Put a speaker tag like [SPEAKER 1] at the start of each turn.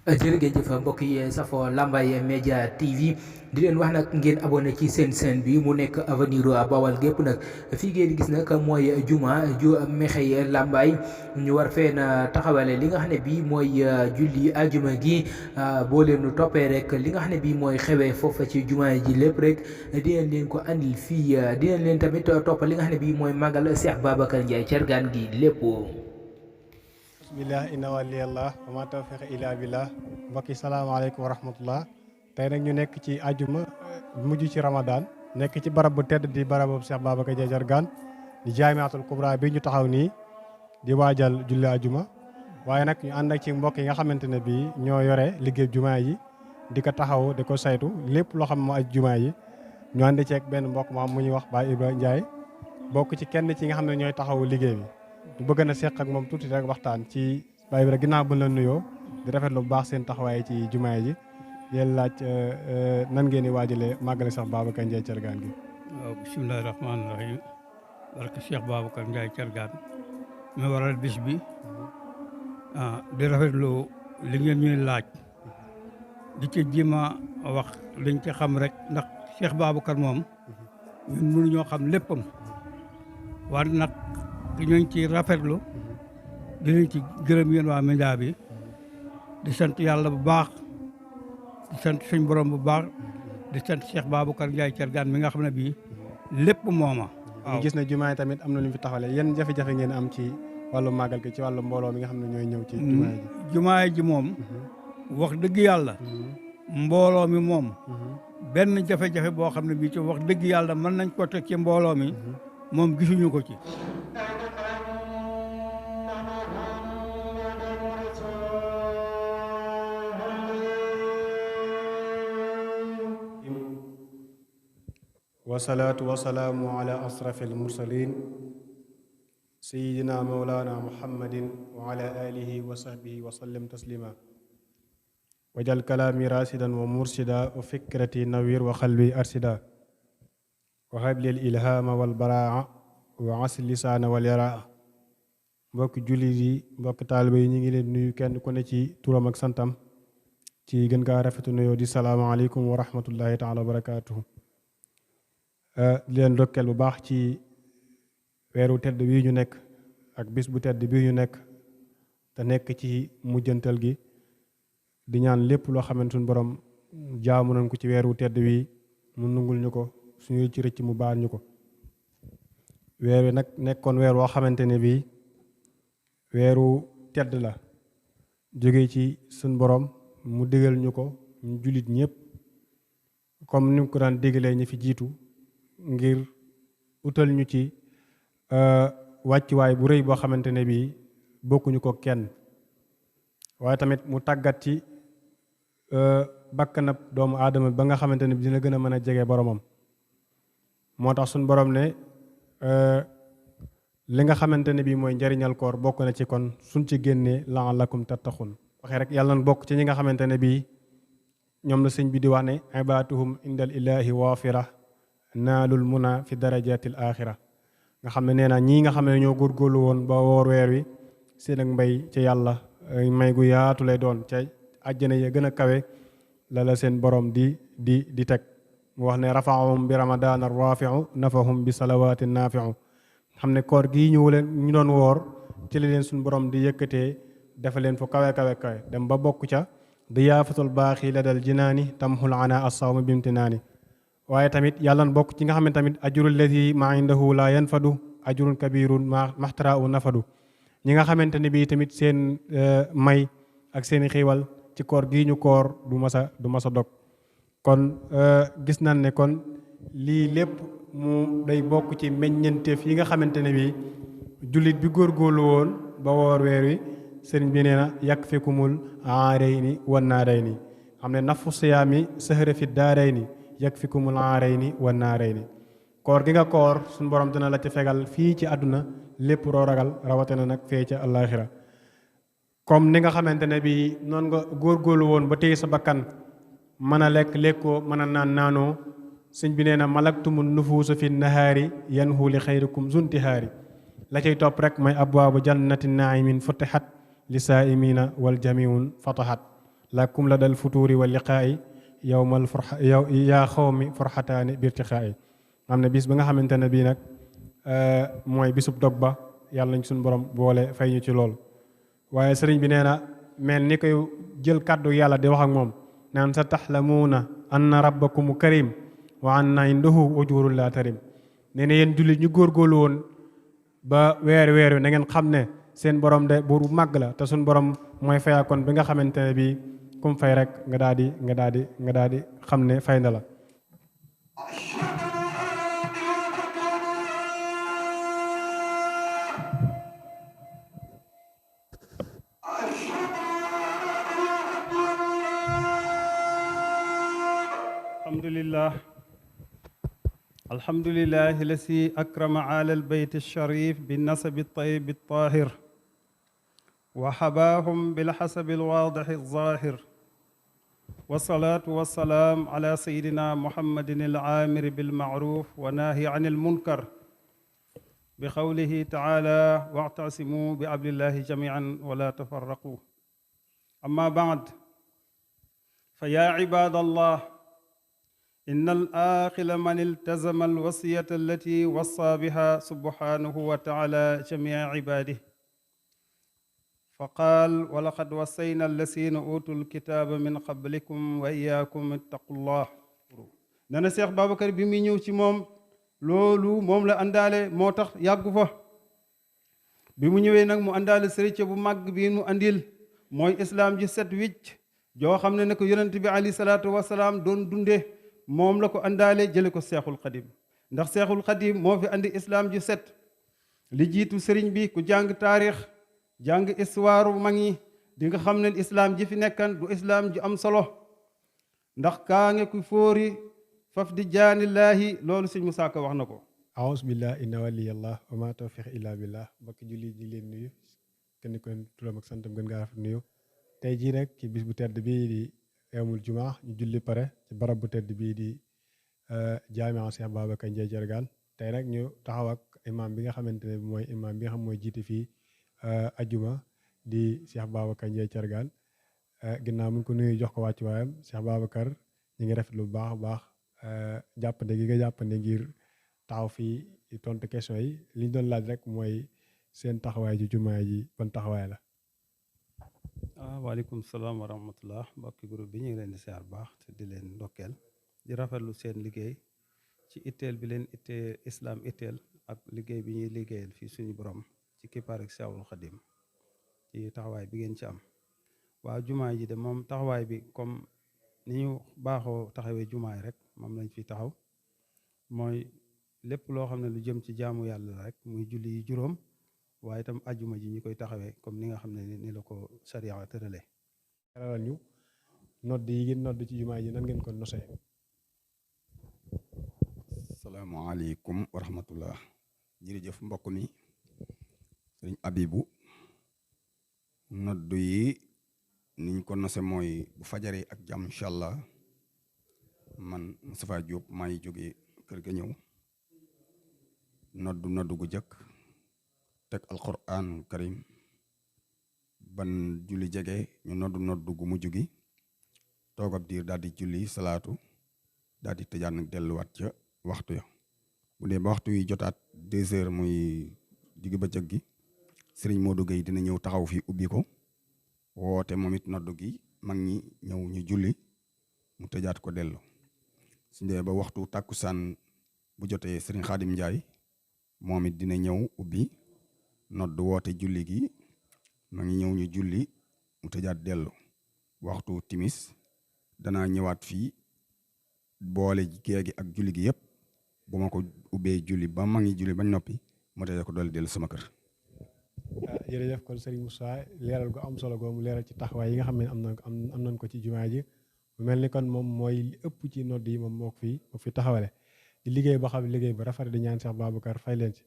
[SPEAKER 1] jërëjëf mbokk yi safoo Lambaye Média TV di leen wax nag ngeen abonné ci seen chaîne bi mu nekk avenir Bawal gépp nag fii ngeen gis nag mooy juma ju Mekhe Lambaye ñu war fee na taxawale li nga xam ne bii mooy julli ajuma gi boo leen toppee rek li nga xam ne bii mooy xewee foofa ci juma ji lépp rek dinañ leen ko andil fii dinañ leen tamit topp li nga xam ne bii mooy màggal Cheikh Babacar Ndiaye Thiergane gi lépp.
[SPEAKER 2] bismillah inna waliyallah wa ma tawfiq illa billah mbokki salaamaaleykum wa rahmatullah tey nag ñu nekk ci ajuma mujj ci ramadan nekk ci barab bu tedd di barabu Cheikh Babacar Ndiaye Thiergane di jaamiatul kubra bi ñu taxaw nii di waajal julli ajuma waaye nag ñu ànd ak ci mbokk yi nga xamante ne bii ñoo yore liggéey jumaa yi di ko taxaw di ko saytu lépp loo xam moo aj jumaa yi ñu ànd ceeg benn mbokk moo xam mu ñuy wax Baye Ibrahima Ndiaye bokk ci kenn ci nga xam ne ñooy taxawu liggéey bi bu bëgg na seq ak moom tuuti rek waxtaan ci Baye Ibrahima ginnaaw bu la nuyoo di rafetlu bu baax seen taxawaay ci jumaa ji yéen laaj nan ngeen di waajalee màggale Cheikh Babacar Ndiaye Thiergane gi.
[SPEAKER 3] waaw bisimilah rahmaani rahim barke Cheikh Babacar Ndiaye Thiergane mi waral bis bi di rafetlu li ngeen ñuy laaj di ci jima wax liñ ci xam rek ndax Cheikh Babacar moom ñun mënuñoo xam léppam wante nag ñooñ ci rafetlu dinañ ci gërëm yéen waa média bi di sant yàlla bu baax di sant suñ borom bu baax di sant Cheikh Babacar Ndiaye Thiergane mi nga xam ne bii lépp mooma
[SPEAKER 2] waaw ñu gis ne jumaa yi tamit am na lu ñu fi taxawalee yan jafe-jafe ngeen am ci wàllu màggal gi ci wàllu mbooloo mi nga xam ne ñooy ñëw ci jumaa ji.
[SPEAKER 3] jumaa ji moom wax dëgg yàlla mbooloo mi moom benn jafe-jafe boo xam ne bii ci wax dëgg yàlla mën nañ ko teg ci mbooloo mi moom gisuñu ko ci.
[SPEAKER 2] wasalaatu wasalaamu ala asrafi almursalin sayidina mawlana muhammadin wa ala alihi wa sahbihi wa sallam taslima wajal kalaami rasidan wa mursida wa fikrati nawir wa xalbi arsida wa hablil ilhama wal baraa wa asl lisaana wal yaraa mbokki jullit yi mbokki taaliba yi ñu ngi leen nuyu kenn ku ne ci turam ak santam ci gën kaa rafetu nuyoo di salaamaaleykum wa rahmatullahi taala wa barakatuhu di leen ndokkeel bu baax ci weeru tedd bii ñu nekk ak bis bu tedd bii ñu nekk te nekk ci mujjantal gi di ñaan lépp loo xamante suñu borom jaamu nañ ko ci weeru tedd wi mu nungul ñu ko suñu ci rëcc mu baal ñu ko weer wi nag nekkoon weer woo xamante ne bii weeru tedd la jóge ci suñu borom mu digal ñu ko ñu jullit ñëpp comme ni mu ko daan digalee ñi fi jiitu ngir utal ñu ci wàccuwaay bu rëy boo xamante ne bii bokkuñu ko kenn waaye tamit mu tàggat ci bakkanab doomu aadama ba nga xamante ne bi dina gën a mën a jege boromam moo tax suñ borom ne li nga xamante ne bii mooy njariñal koor bokk na ci kon suñ ci génnee la'allakum tattaxun waxee rek yàlla na bokk ci ñi nga xamante ne bii ñoom la sëñ bi di wax ne ibaatuhum indal ilahi waafira naalul muna fi darajatil axira nga xam ne nee na ñii nga xam ne ñoo góorgóorlu woon ba woor weer wi seen ak mbay ci yàlla may gu yaatu lay doon ca àjjana ya gën a kawe la seen borom di teg mu wax ne rafaahum bi ramadan rafiu nafahum bi salawaati nafiu xam ne koor gii ñu doon woor ci li leen suñu borom di yëkkatee dafa leen fu kawe dem ba bokk ca diyaafatul baaxi la dal jinaani tamxul ana assawma bimtinaani waaye tamit yàlla na bokk ci nga xam ne tamit ajurul lazi ma indahu la yanfadu ajurun kabirun maxtarau nafadu ñi nga xamante ne bii tamit seen may ak seen i xiiwal ci koor gii ñu koor du masa dog kon gis nañ ne kon lii lépp mu day bokk ci meññenteef yi nga xamante ne bii jullit bi góorgóorlu woon ba woor weer wi sëriñ bi nee na yakfikumul aarayni wan naarayni xam ne nafu siyaami sahra fi daarayni yakfikumul aarayni wan naarayni koor gi nga koor suñu borom dina la ci fegal fii ci àdduna lépp roo ragal rawatina nag fee ca àllaaxira comme ni nga xamante ne bii noonu nga góorgóorlu woon ba téye sa bakkan mën a lekkoo mën a naanoo sëñ bi nee na malaktumu nufuusa fi nahaari yanhu li xayrikum zuntihaari la cay topp rek mooy abwaabu jannati naimin futihat li saaimina wal jamiun fatahat lakum la dal futuuri wa liqaa'i yowmal furxa yaa xawmi furxataani birtixaa'i am na bis ba nga xamante ne bii nag mooy bisub dog ba yàlla nañ suñu borom boole fay ñu ci lool waaye sëriñ bi nee na mel ni koy jël kàddu yàlla di wax ak moom naan sa taxlamuuna anna rabbakum karim wa anna indahu ujurun la tarim nee na yéen jullit ñu góorgóorlu woon ba weer wi na ngeen xam ne seen borom de buur bu màgg la te suñu borom mooy fayaakoon bi nga xamante ne bii kum fay rek nga daal di xam ne fay na la.
[SPEAKER 4] الحمد لله الذي أكرم على البيت الشريف بالنسب الطيب الطاهر وحباهم بالحسب الواضح الظاهر والصلاة والسلام على سيدنا محمد العامر بالمعروف وناهي عن المنكر بقوله تعالى واعتصموا بحبل الله جميعا ولا تفرقوا أما بعد فيا عباد الله إن الآخل من التزم الوصية التي وصى بها سبحانه وتعالى جميع عباده فقال ولقد وصينا الذين أوتوا الكتاب من قبلكم وإياكم اتقوا الله nana Cheikh Babacar bi muy ñëw ci moom loolu moom la àndaale moo tax yàggu fa bi mu ñëwee nag mu àndaale sëriñ bu màgg bi mu andil mooy islaam ji set wicc joo xam ne ko yonent bi alayhi salaatu wasalaam doon dunde moom la ko àndaale jële ko seexul xadim ndax seexul xadim moo fi andi islaam ju set li jiitu sëriñ bi ku jàng taarix jàng histoire mag ñi di nga xam ne islaam ji fi nekkan du islaam ju am solo ndax kaa nge ku fóori faf di jaanillaahi loolu sëñ Musaa Ka wax na ko
[SPEAKER 2] aouzu billah inna waliyallah wa ma tawfiq illa billah mbokki julli di leen nuyu kenn ko turam ak santam gën ngaa rafet nuyu tey jii nag ci bis bu tedd bii di yawmul jumaa ñu julli pare ci barab bu tedd bii di jaami'a Cheikh Babacar Ndiaye Thiergane tey nag ñu taxaw ak imam bi nga xamante ne mooy imam bi nga xam mooy jiite fii ajuma di Cheikh Babacar Ndiaye Thiergane ginnaaw mu ngi ko nuyu jox ko wàccu waayam Cheikh Babacar ñu ngi rafet lu baax a baax jàppande gi nga jàppande ngir taxaw fii tontu question yi li ñu doon laaj rek mooy seen taxawaay ji jumaa ji ban taxawaay la.
[SPEAKER 4] waaleykum salaam wa rahmatullah mbokki groupe bi ñu ngi leen di siyaar baax te di leen ndokkeel di rafetlu seen liggéey ci itteel bi leen itteel islam itteel ak liggéey bi ñuy liggéeyal fii suñu borom ci kippaar ak Seexul Xadim ci taxawaay bi ngeen ci am waaw jumaa ji de moom taxawaay bi comme ni ñu baaxoo taxawee jumaa yi rek moom lañ fi taxaw mooy lépp loo xam ne lu jëm ci jaamu yàlla la rek muy julli yi juróom waaye itam ajjuma ji ñu koy taxawee comme ni nga xam ne ni la ko sariya tëralee.
[SPEAKER 2] xelal ñu nodd yi ngeen nodd ci jumaa ji nan ngeen ko nosee.
[SPEAKER 5] salaamaaleykum wa rahmatullah jërëjëf mbokk mi sëriñ Abibu nodd yi niñ ko nose mooy bu fajaree ak jàmm incha allah man Moustapha Diop maa ngi jógee kër ga ñëw nodd gu jëkk teg alquran karim ban julli jege ñu nodd gu mujj gi toog ab diir daal di julli salaatu daal di tëjaat nag delluwaat ca waxtu ya bu dee ba waxtu yi jotaat 2 heures muy digg bëccëg gi sëriñ Modou Gueye dina ñëw taxaw fii ubbi ko woote moom it nodd gi mag ñi ñëw ñu julli mu tëjaat ko dellu su dee ba waxtu tàkkusaan bu jotee sëriñ Xaadim Njaay moom it dina ñëw ubbi nodd woote julli gi ma ngi ñëw ñu julli mu tëjaat dellu waxtu timis danaa ñëwaat fii boole gee gi ak julli gi yëpp bu ma ko ubbee julli ba ma ngi julli bañ noppi mu tëjaat ko dolli dellu sama kër.
[SPEAKER 2] jërëjëf kon Serigne Moussa leeral gu am solo goomu leeral ci taxawaay yi nga xam ne am nañ ko ci jumaa ji mu mel ni kon moom mooy li ëpp ci nodd yi moom moo ko fi taxawale di liggéey boo xam ne liggéey ba rafet di ñaan Cheikh Babacar fay leen ci